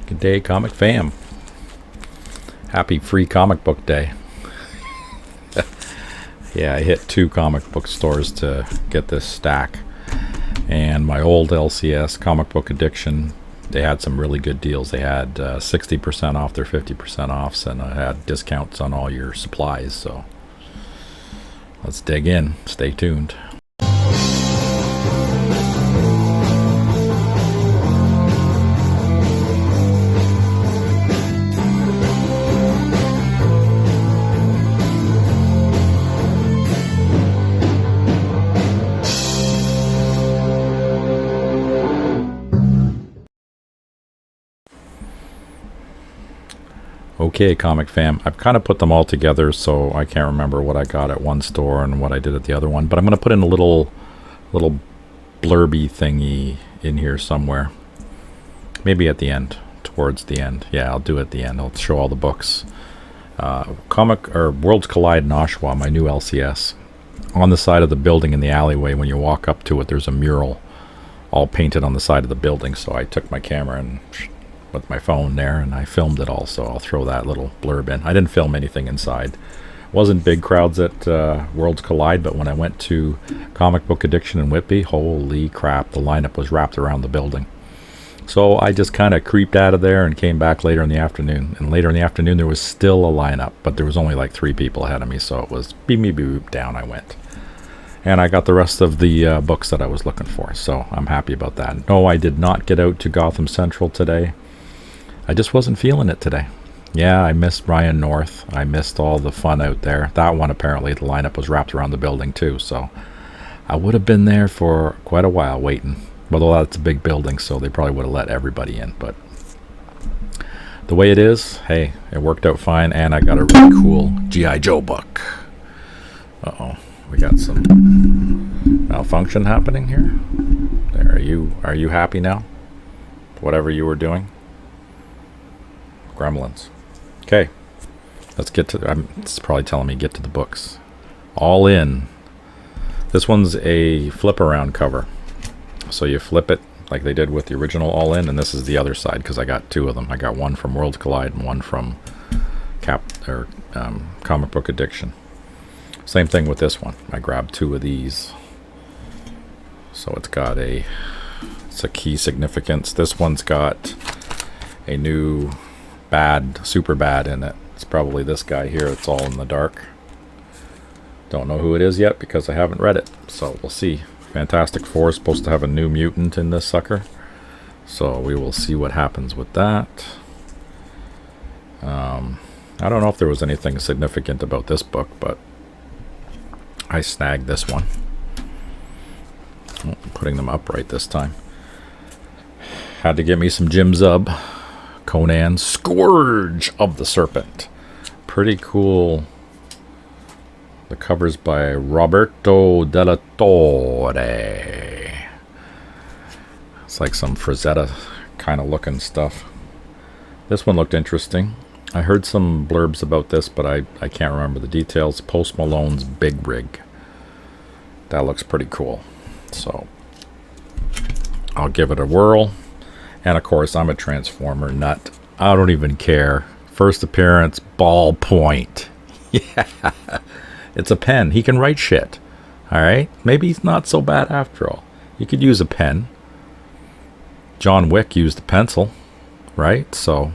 Good day, Comic Fam. Happy Free Comic Book Day. Yeah, I hit 2 comic book stores to get this stack. And my old LCS, Comic Book Addiction, they had some really good deals. They had 60% off their 50% offs, and I had discounts on all your supplies. So let's dig in. Stay tuned. Okay, Comic Fam, I've kind of put them all together, so I can't remember what I got at one store and what I did at the other one, but I'm going to put in a little blurby thingy in here somewhere. Maybe at the end, towards the end. Yeah, I'll do it at the end. I'll show all the books. Worlds Collide in Oshawa, my new LCS. On the side of the building in the alleyway, when you walk up to it, there's a mural all painted on the side of the building, so I took my camera and with my phone there, and I filmed it all, so I'll throw that little blurb in. I didn't film anything inside. Wasn't big crowds at Worlds Collide, but when I went to Comic Book Addiction in Whitby, holy crap, the lineup was wrapped around the building. So I just kind of creeped out of there and came back later in the afternoon. And later in the afternoon, there was still a lineup, but there was only like 3 people ahead of me, so it was beep, beep, beep, down I went. And I got the rest of the books that I was looking for, so I'm happy about that. No, I did not get out to Gotham Central today. I just wasn't feeling it today. Yeah, I missed Ryan North. I missed all the fun out there. That one, apparently, the lineup was wrapped around the building too, so I would have been there for quite a while waiting. Although that's a big building, so they probably would have let everybody in. But the way it is, hey, it worked out fine, and I got a really cool G.I. Joe book. Uh-oh, we got some malfunction happening here. There, are you happy now? Whatever you were doing? Gremlins. Okay, let's get to it's probably telling me get to the books. All in. This one's a flip around cover, so you flip it like they did with the original All In, and this is the other side because I got 2 of them. I got one from Worlds Collide and one from Comic Book Addiction. Same thing with this one. I grabbed 2 of these, so it's a key significance. This one's got a new super bad in it. It's probably this guy here. It's all in the dark. Don't know who it is yet because I haven't read it, so we'll see. Fantastic Four is supposed to have a new mutant in this sucker, so we will see what happens with that. I don't know if there was anything significant about this book, but I snagged this one. Oh, putting them upright this time. Had to get me some Jim Zub. Conan, Scourge of the Serpent. Pretty cool. The cover's by Roberto Della Torre. It's like some Frazetta kind of looking stuff. This one looked interesting. I heard some blurbs about this, but I can't remember the details. Post Malone's Big Rig. That looks pretty cool. So I'll give it a whirl. And of course, I'm a Transformer nut. I don't even care. First appearance, ballpoint. Yeah. It's a pen. He can write shit. Alright? Maybe he's not so bad after all. You could use a pen. John Wick used a pencil. Right? So,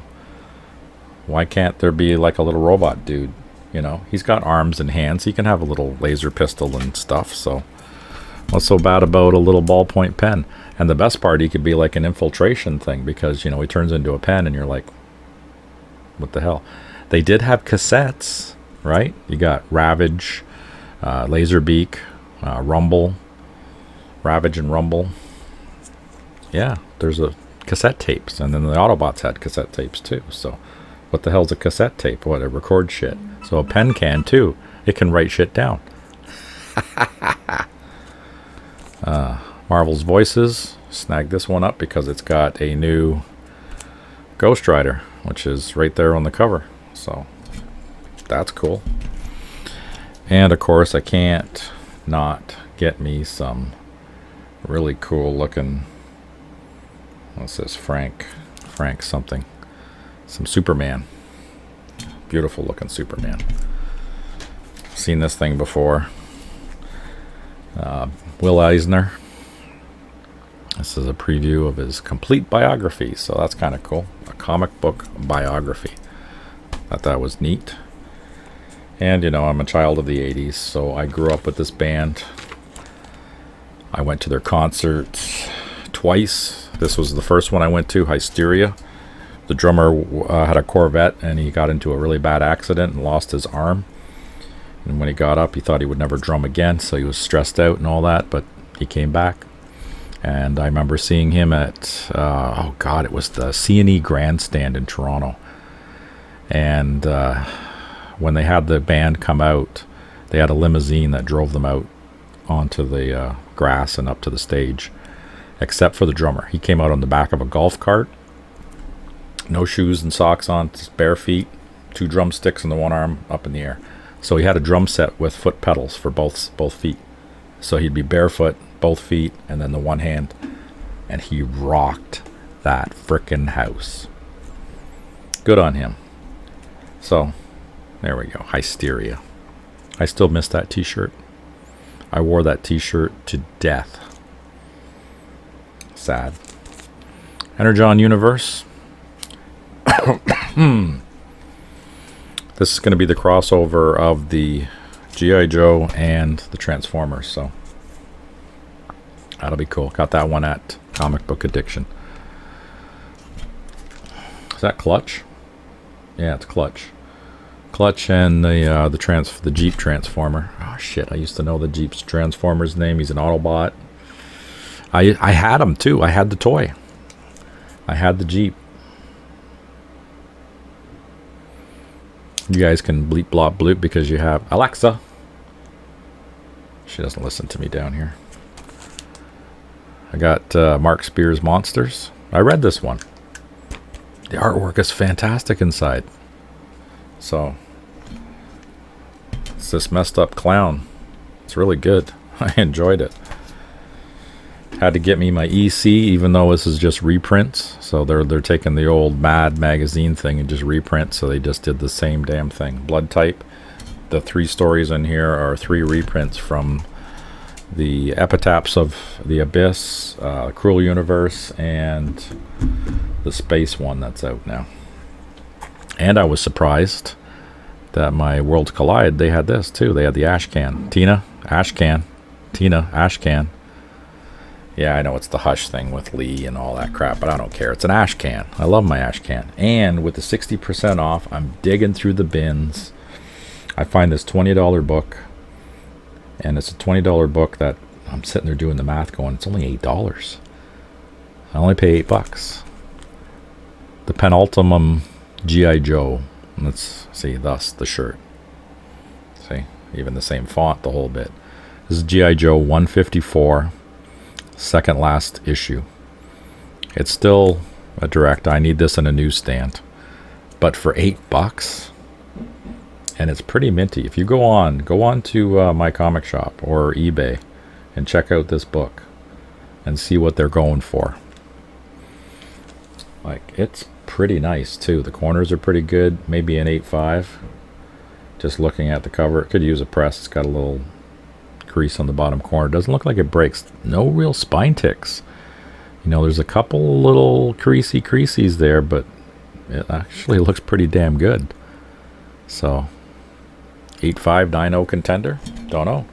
why can't there be like a little robot dude? You know? He's got arms and hands. He can have a little laser pistol and stuff. So, what's so bad about a little ballpoint pen? And the best part, he could be like an infiltration thing because, you know, he turns into a pen and you're like, what the hell? They did have cassettes, right? You got Ravage, Laserbeak, Rumble, Ravage and Rumble. Yeah, there's a cassette tapes. And then the Autobots had cassette tapes too. So what the hell's a cassette tape? What, it records shit. So a pen can too. It can write shit down. Marvel's Voices, snag this one up because it's got a new Ghost Rider, which is right there on the cover. So that's cool. And of course, I can't not get me some really cool looking, what's this, Frank something. Some Superman. Beautiful looking Superman. Seen this thing before. Will Eisner. This is a preview of his complete biography, so that's kind of cool. A comic book biography. Thought that was neat. And, you know, I'm a child of the 80s, so I grew up with this band. I went to their concerts twice. This was the first one I went to, Hysteria. The drummer had a Corvette, and he got into a really bad accident and lost his arm. And when he got up, he thought he would never drum again, so he was stressed out and all that, but he came back. And I remember seeing him at, it was the C&E Grandstand in Toronto. And when they had the band come out, they had a limousine that drove them out onto the grass and up to the stage, except for the drummer. He came out on the back of a golf cart, no shoes and socks on, just bare feet, 2 drumsticks in the one arm, up in the air. So he had a drum set with foot pedals for both feet. So he'd be barefoot, both feet, and then the one hand, and he rocked that frickin' house. Good on him. So there we go, Hysteria. I still miss that t-shirt. I wore that t-shirt to death. Sad. Energon Universe. This is going to be the crossover of the G.I. Joe and the Transformers, so that'll be cool. Got that one at Comic Book Addiction. Is that Clutch? Yeah, it's Clutch. Clutch and the Jeep Transformer. Oh shit! I used to know the Jeep's Transformer's name. He's an Autobot. I had him too. I had the toy. I had the Jeep. You guys can bleep blop bloop because you have Alexa. She doesn't listen to me down here. I got Mark Spears Monsters. I read this one. The artwork is fantastic inside. So it's this messed up clown. It's really good. I enjoyed it. Had to get me my EC, even though this is just reprints. So they're taking the old Mad magazine thing and just reprint. So they just did the same damn thing. Blood Type. The 3 stories in here are 3 reprints from the Epitaphs of the Abyss, Cruel Universe, and the Space one that's out now. And I was surprised that my Worlds Collide, they had this too. They had the Ashcan. Tina Ashcan. Yeah, I know it's the Hush thing with Lee and all that crap, but I don't care. It's an Ashcan. I love my Ashcan. And with the 60% off, I'm digging through the bins. I find this $20 book, and it's a $20 book that I'm sitting there doing the math going, it's only $8. I only pay $8. The Penultimum G.I. Joe. Let's see, thus the shirt. See, even the same font, the whole bit. This is G.I. Joe 154, second last issue. It's still a direct. I need this in a newsstand, but for $8, and it's pretty minty. If you go on to my comic shop or eBay and check out this book and see what they're going for. Like, it's pretty nice too. The corners are pretty good. Maybe an 8.5. Just looking at the cover, it could use a press. It's got a little crease on the bottom corner. Doesn't look like it breaks. No real spine ticks. You know, there's a couple little creases there, but it actually looks pretty damn good. So 8.5 Dino Contender? Don't know.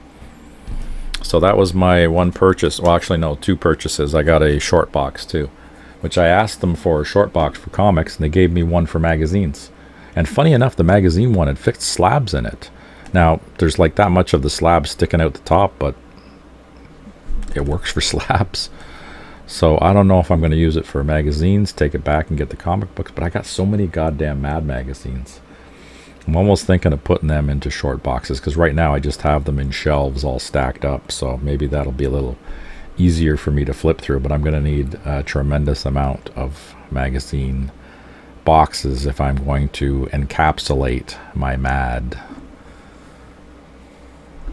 So that was my one purchase. Well, actually no, 2 purchases. I got a short box too, which I asked them for a short box for comics, and they gave me one for magazines. And funny enough, the magazine one had fixed slabs in it. Now, there's like that much of the slab sticking out the top, but it works for slabs. So I don't know if I'm going to use it for magazines, take it back and get the comic books, but I got so many goddamn Mad magazines. I'm almost thinking of putting them into short boxes, because right now I just have them in shelves all stacked up, so maybe that'll be a little easier for me to flip through, but I'm going to need a tremendous amount of magazine boxes if I'm going to encapsulate my Mad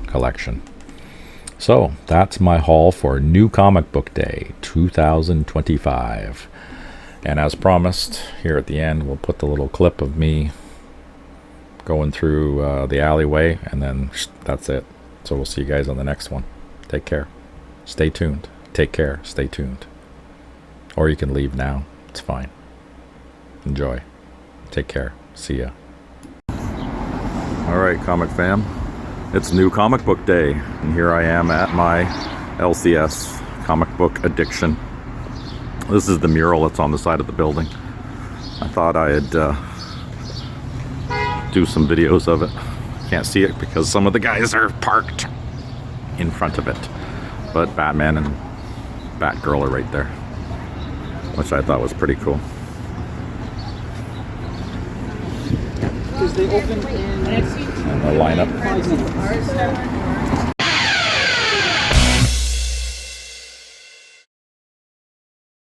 collection. So that's my haul for New Comic Book Day 2025. And as promised, here at the end, we'll put the little clip of me going through the alleyway, and then that's it. So we'll see you guys on the next one. Take care. Stay tuned. Take care. Stay tuned. Or you can leave now. It's fine. Enjoy. Take care. See ya. Alright, comic fam. It's new comic book day, and here I am at my LCS, Comic Book Addiction. This is the mural that's on the side of the building. I thought I'd do some videos of it. Can't see it because some of the guys are parked in front of it. But Batman and Batgirl are right there, which I thought was pretty cool. Because they open in And the lineup. 5 minutes.